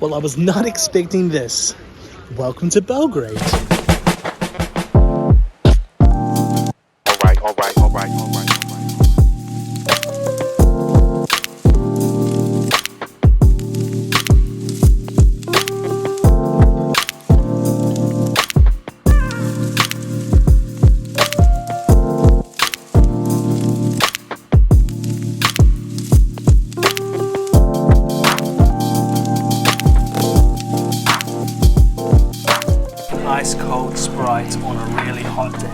Well, I was not expecting this. Welcome to Belgrade. All right. Ice cold Sprite on a really hot day.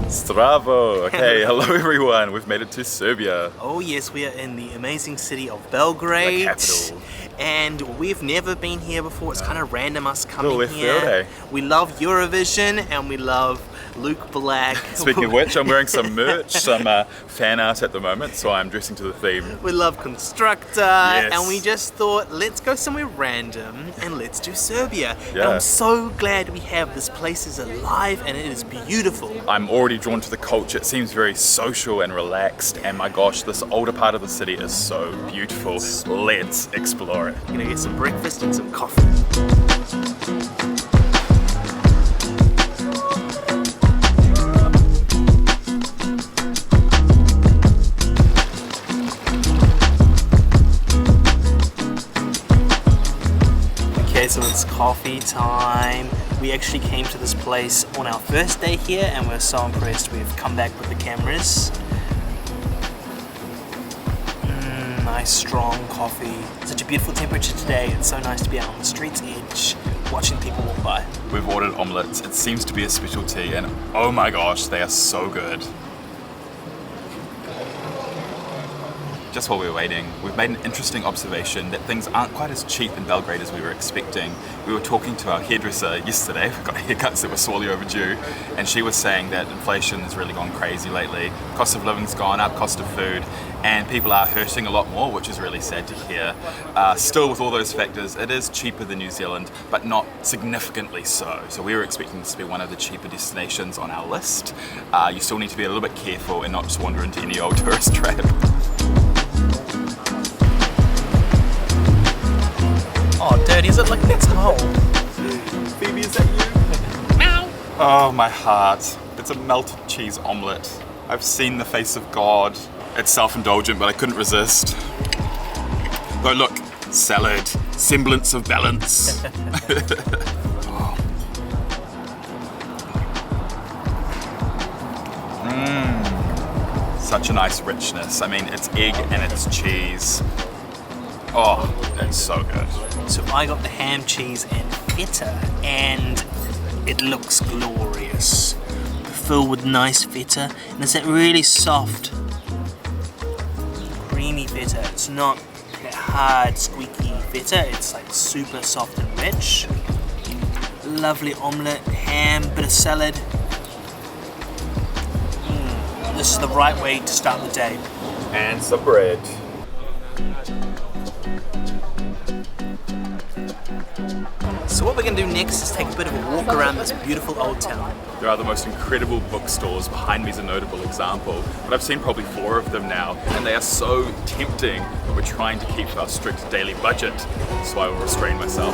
Stravo! Okay, hello everyone. We've made it to Serbia. Oh yes, we are in the amazing city of Belgrade. The capital. And we've never been here before. It's kind of random us coming left here. field, eh? We love Eurovision and we love Luke Black. Speaking of which, I'm wearing some merch, some fan art at the moment, so I'm dressing to the theme. We love Constructor, Yes. and we just thought, let's go somewhere random and let's do Serbia. And Yeah. I'm so glad we have this place is alive and it is beautiful. I'm already drawn to the culture. It seems very social and relaxed, and my gosh, this older part of the city is so beautiful. Let's explore it. We're gonna get some breakfast and some coffee. Okay, so it's coffee time. We actually came to this place on our first day here and we're so impressed. We've come back with the cameras. Nice strong coffee. Such a beautiful temperature today. It's so nice to be out on the street's edge watching people walk by. We've ordered omelets. It seems to be a specialty, and oh my gosh, they are so good. Just while we were waiting, we've made an interesting observation that things aren't quite as cheap in Belgrade as we were expecting. We were talking to our hairdresser yesterday. We got haircuts that were sorely overdue, and she was saying that inflation has really gone crazy lately. Cost of living's gone up, cost of food, and people are hurting a lot more, which is really sad to hear. Still, with all those factors, it is cheaper than New Zealand, but not significantly so. So we were expecting this to be one of the cheaper destinations on our list. You still need to be a little bit careful and not just wander into any old tourist trap. Oh, dirty, is it like next hole? Phoebe, is that you? Meow. Oh, my heart. It's a melted cheese omelette. I've seen the face of God. It's self-indulgent, but I couldn't resist. Oh, look, salad, semblance of balance. Such a nice richness. I mean, it's egg and it's cheese. Oh, that's so good. So I got the ham, cheese and feta, and it looks glorious. Filled with nice feta, and it's that really soft, creamy feta. It's not that hard, squeaky feta. It's like super soft and rich. Lovely omelette, ham, bit of salad. This is the right way to start the day. And some bread. So what we're going to do next is take a bit of a walk around this beautiful old town. There are the most incredible bookstores. Behind me is a notable example, but I've seen probably 4 of them now, and they are so tempting, but we're trying to keep our strict daily budget, so I will restrain myself.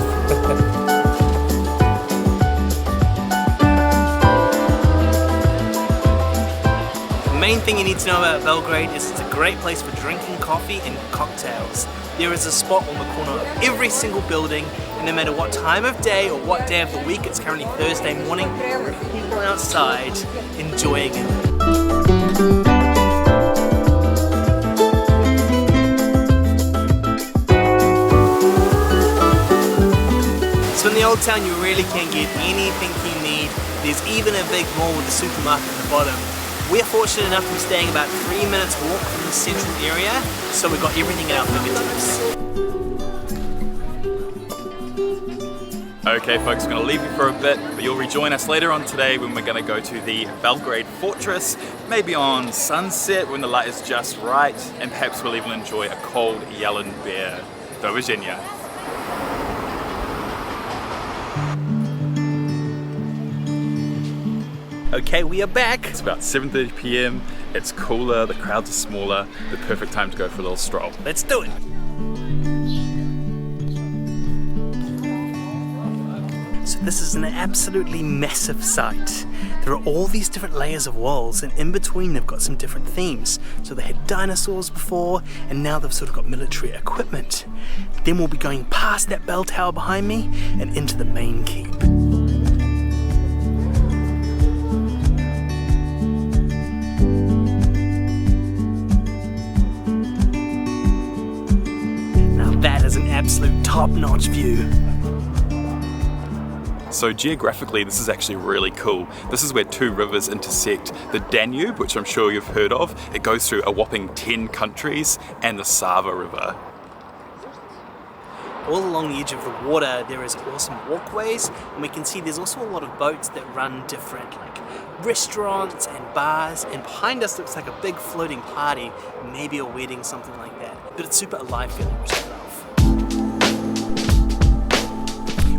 The main thing you need to know about Belgrade is it's a great place for drinking coffee and cocktails. There is a spot on the corner of every single building, and no matter what time of day or what day of the week, it's currently Thursday morning, there are people outside enjoying it. So in the old town you really can get anything you need. There's even a big mall with a supermarket at the bottom. We're fortunate enough to be staying about 3 minutes walk from the central area, so we've got everything at our fingertips. Okay folks, we're going to leave you for a bit, but you'll rejoin us later on today when we're going to go to the Belgrade Fortress, maybe on sunset when the light is just right, and perhaps we'll even enjoy a cold yellow beer. Do widzenia. Okay, we are back. It's about 7:30 p.m. It's cooler, the crowds are smaller, the perfect time to go for a little stroll. Let's do it. This is an absolutely massive site. There are all these different layers of walls, and in between they've got some different themes. So they had dinosaurs before, and now they've sort of got military equipment. Then we'll be going past that bell tower behind me and into the main keep. That is an absolute top-notch view. So geographically, this is actually really cool. This is where two rivers intersect. The Danube, which I'm sure you've heard of, it goes through a whopping 10 countries, and the Sava River. All along the edge of the water there is awesome walkways, and we can see there's also a lot of boats that run different like restaurants and bars, and behind us looks like a big floating party, maybe a wedding, something like that. But it's super alive feeling, which I love.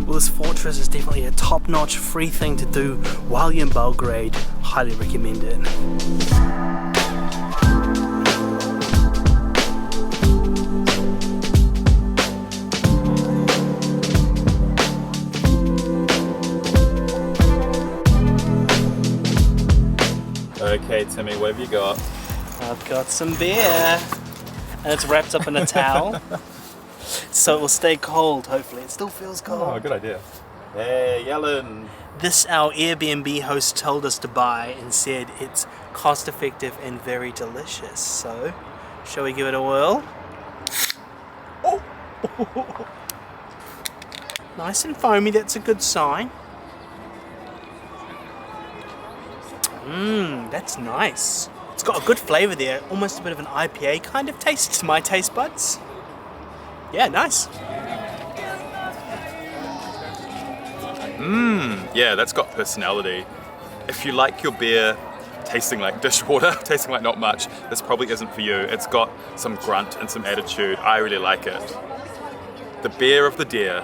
Well, this fortress is definitely a top-notch free thing to do while you're in Belgrade. Highly recommend it. Okay, Timmy, what have you got? I've got some beer, and it's wrapped up in a towel. So it will stay cold, hopefully. It still feels cold. Oh, good idea. Hey, Yellen. This our Airbnb host told us to buy and said it's cost effective and very delicious. So, shall we give it a whirl? Oh! Nice and foamy, that's a good sign. That's nice. It's got a good flavour there, almost a bit of an IPA kind of taste to my taste buds. Yeah, nice. Yeah, that's got personality. If you like your beer tasting like dishwater, tasting like not much, this probably isn't for you. It's got some grunt and some attitude. I really like it. The beer of the deer.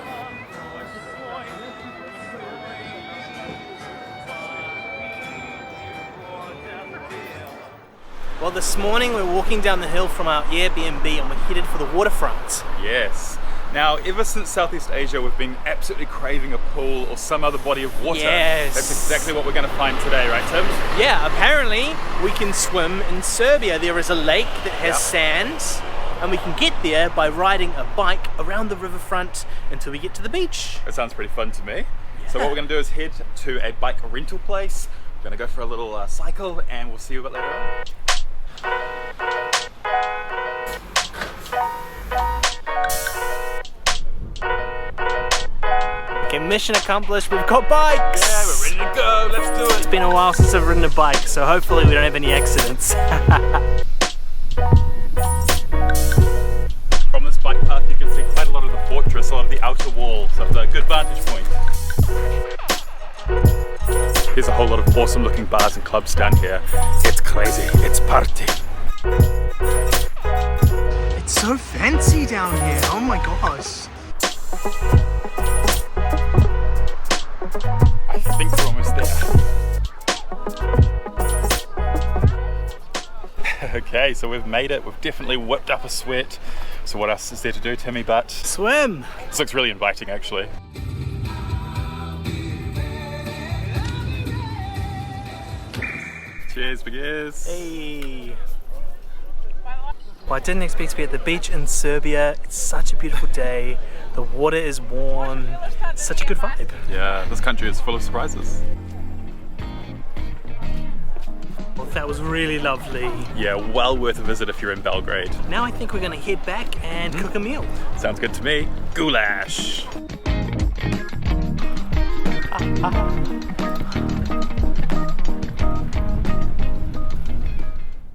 Well, this morning we're walking down the hill from our Airbnb and we're headed for the waterfront. Yes. Now, ever since Southeast Asia, we've been absolutely craving a pool or some other body of water. Yes. That's exactly what we're going to find today, right, Tim? Yeah, apparently we can swim in Serbia. There is a lake that has sand, and we can get there by riding a bike around the riverfront until we get to the beach. That sounds pretty fun to me. So what we're going to do is head to a bike rental place. We're going to go for a little cycle, and we'll see you a bit later on. Okay, mission accomplished. We've got bikes! Yeah, we're ready to go. Let's do it. It's been a while since I've ridden a bike, so hopefully we don't have any accidents. From this bike path, you can see quite a lot of the fortress, a lot of the outer wall, so it's a good vantage point. There's a whole lot of awesome looking bars and clubs down here. It's crazy, it's party. It's so fancy down here, oh my gosh. I think we're almost there. Okay, so we've made it. We've definitely whipped up a sweat. So what else is there to do, Timmy, but swim? This looks really inviting, actually. Cheers, Biggers. Hey. Well, I didn't expect to be at the beach in Serbia. It's such a beautiful day. The water is warm. Such a good vibe. Yeah, this country is full of surprises. Well, that was really lovely. Yeah, well worth a visit if you're in Belgrade. Now I think we're going to head back and cook a meal. Sounds good to me. Goulash.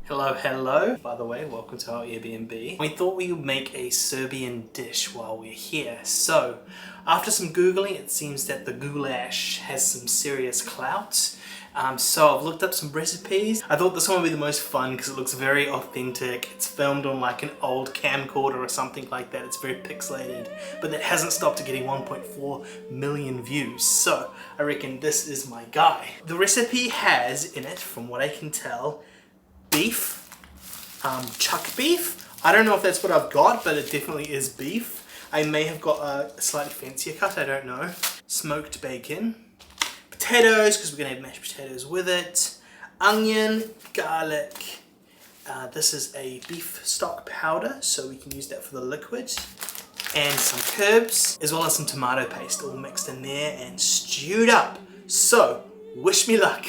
Hello, hello. By the way, welcome to our Airbnb. We thought we would make a Serbian dish while we're here. So, after some Googling, it seems that the goulash has some serious clout. So I've looked up some recipes. I thought this one would be the most fun because it looks very authentic. It's filmed on like an old camcorder or something like that. It's very pixelated, but that hasn't stopped it getting 1.4 million views. So I reckon this is my guy. The recipe has in it, from what I can tell, beef, chuck beef. I don't know if that's what I've got, but it definitely is beef. I may have got a slightly fancier cut, I don't know. smoked bacon, potatoes, because we're going to have mashed potatoes with it, onion, garlic. This is a beef stock powder, so we can use that for the liquid. And some herbs, as well as some tomato paste, all mixed in there and stewed up. So, wish me luck.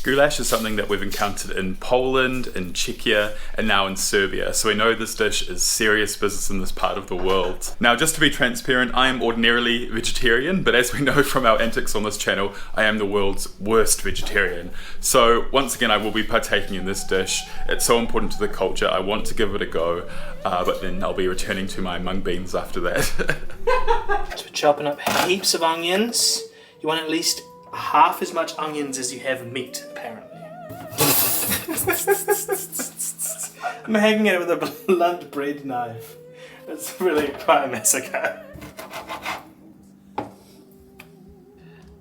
Goulash is something that we've encountered in Poland, in Czechia, and now in Serbia, so we know this dish is serious business in this part of the world. Now, just to be transparent, I am ordinarily vegetarian, but as we know from our antics on this channel, I am the world's worst vegetarian. So once again, I will be partaking in this dish. It's so important to the culture, I want to give it a go, but then I'll be returning to my mung beans after that. So we're chopping up heaps of onions. You want at least half as much onions as you have meat, apparently. I'm hanging it with a blunt bread knife. It's really quite a massacre. I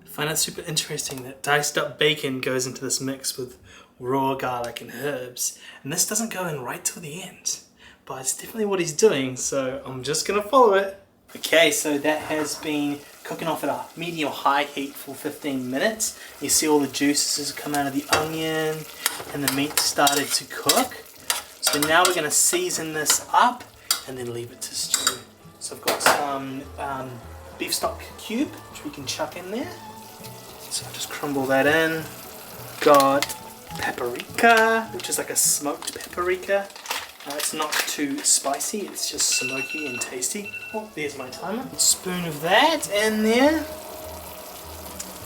find it super interesting that diced up bacon goes into this mix with raw garlic and herbs, and this doesn't go in right till the end. But it's definitely what he's doing, so I'm just gonna follow it. Okay, so that has been cooking off at a medium or high heat for 15 minutes. You see all the juices come out of the onion and the meat started to cook. So now we're going to season this up and then leave it to stew. So I've got some beef stock cube, which we can chuck in there. So I'll just crumble that in. Got paprika, which is like a smoked paprika. It's not too spicy, it's just smoky and tasty. Oh, there's my timer. A spoon of that in there.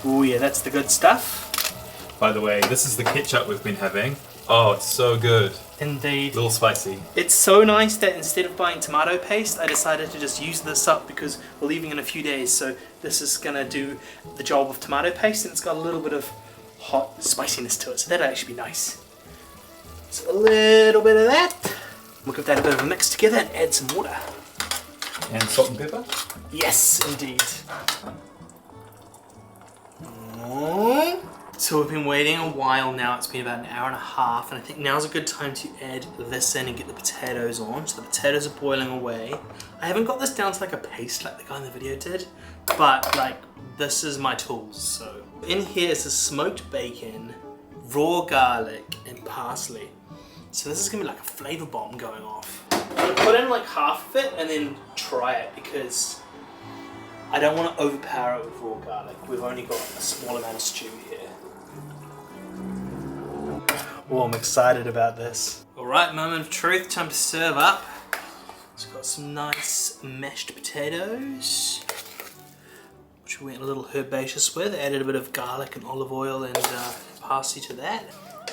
Oh yeah, that's the good stuff. By the way, this is the ketchup we've been having. Oh, it's so good. Indeed. A little spicy. It's so nice that instead of buying tomato paste, I decided to just use this up because we're leaving in a few days. So this is gonna do the job of tomato paste, and it's got a little bit of hot spiciness to it. So that'll actually be nice. So a little bit of that. We'll give that a bit of a mix together and add some water. And salt and pepper? Yes, indeed. So we've been waiting a while now. It's been about an hour and a half, and I think now's a good time to add this in and get the potatoes on. So the potatoes are boiling away. I haven't got this down to like a paste like the guy in the video did, but like this is my tools. So in here is the smoked bacon, raw garlic, and parsley. So this is gonna be like a flavor bomb going off. I'm gonna put in like half of it and then try it because I don't want to overpower it with raw garlic. We've only got a small amount of stew here. Oh, I'm excited about this. Alright, moment of truth, time to serve up. So we've got some nice mashed potatoes, which we went a little herbaceous with. Added a bit of garlic and olive oil and parsley to that.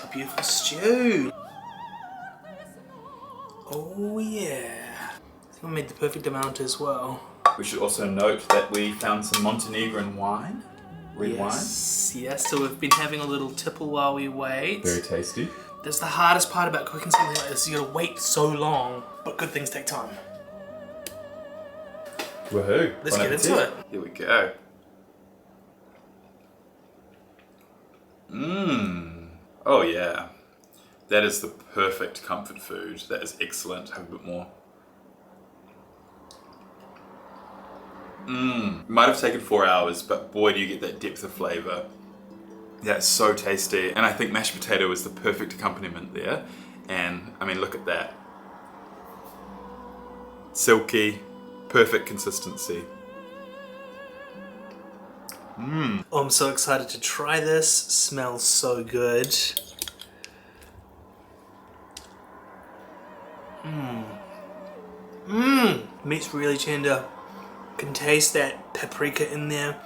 A beautiful stew. Oh yeah. I think I made the perfect amount as well. We should also note that we found some Montenegrin wine. Red wine. Yes, so we've been having a little tipple while we wait. Very tasty. That's the hardest part about cooking something like this. You gotta wait so long, but good things take time. Woohoo. Let's get into it. Here we go. Oh yeah. That is the perfect comfort food. That is excellent. Have a bit more. Might have taken 4 hours, but boy do you get that depth of flavour. That's so tasty. And I think mashed potato is the perfect accompaniment there. And I mean, look at that. Silky, perfect consistency. Oh, I'm so excited to try this. Smells so good. Meat's really tender. Can taste that paprika in there.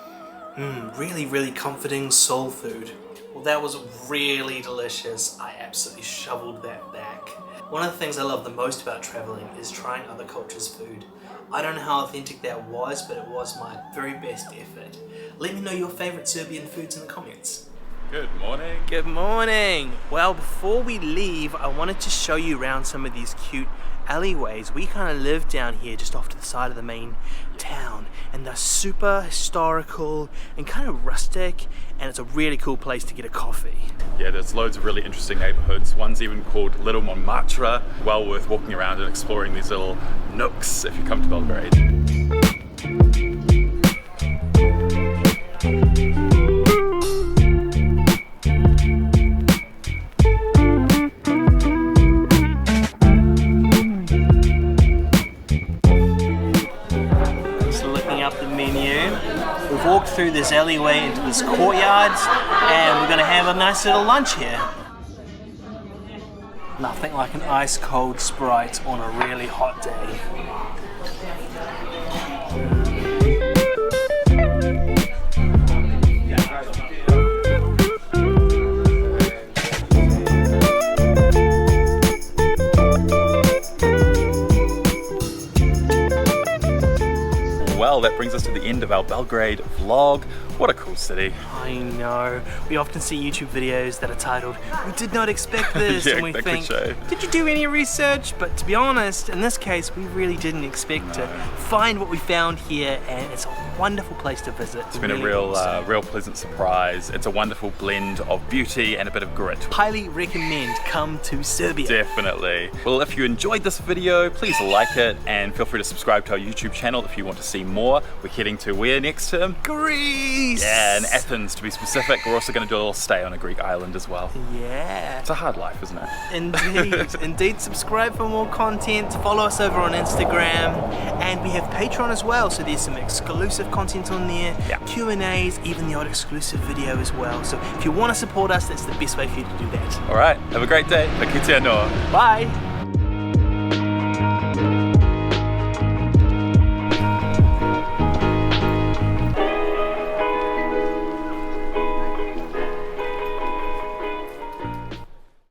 Really, really comforting soul food. Well, that was really delicious. I absolutely shoveled that back. One of the things I love the most about traveling is trying other cultures' food. I don't know how authentic that was, but it was my very best effort. Let me know your favorite Serbian foods in the comments. Good morning. Good morning. Well, before we leave, I wanted to show you around some of these cute alleyways. We kind of live down here just off to the side of the main town, and they're super historical and kind of rustic, and it's a really cool place to get a coffee. Yeah, there's loads of really interesting neighbourhoods. One's even called Little Montmartre. Well worth walking around and exploring these little nooks if you come to Belgrade. menu. We've walked through this alleyway into this courtyard, and we're gonna have a nice little lunch here. Nothing like an ice cold Sprite on a really hot day. Well, that brings us to the end of our Belgrade vlog. What a cool city. I know. We often see YouTube videos that are titled, "We did not expect this," Yeah, and we that think, cliche. did you do any research? But to be honest, in this case, we really didn't expect to find what we found here, and it's a wonderful place to visit. It's been a real pleasant surprise. It's a wonderful blend of beauty and a bit of grit. Highly recommend come to Serbia. Definitely. Well, if you enjoyed this video, please like it and feel free to subscribe to our YouTube channel if you want to see more. We're heading to where next, Tim? Greece! Yeah, and Athens to be specific. We're also going to do a little stay on a Greek island as well. Yeah. It's a hard life, isn't it? Indeed. Indeed. Subscribe for more content. Follow us over on Instagram. And we have Patreon as well, so there's some exclusive content on there. Yeah. Q&As, even the odd exclusive video as well. So if you want to support us, that's the best way for you to do that. All right, have a great day. Pakitianoa. Bye!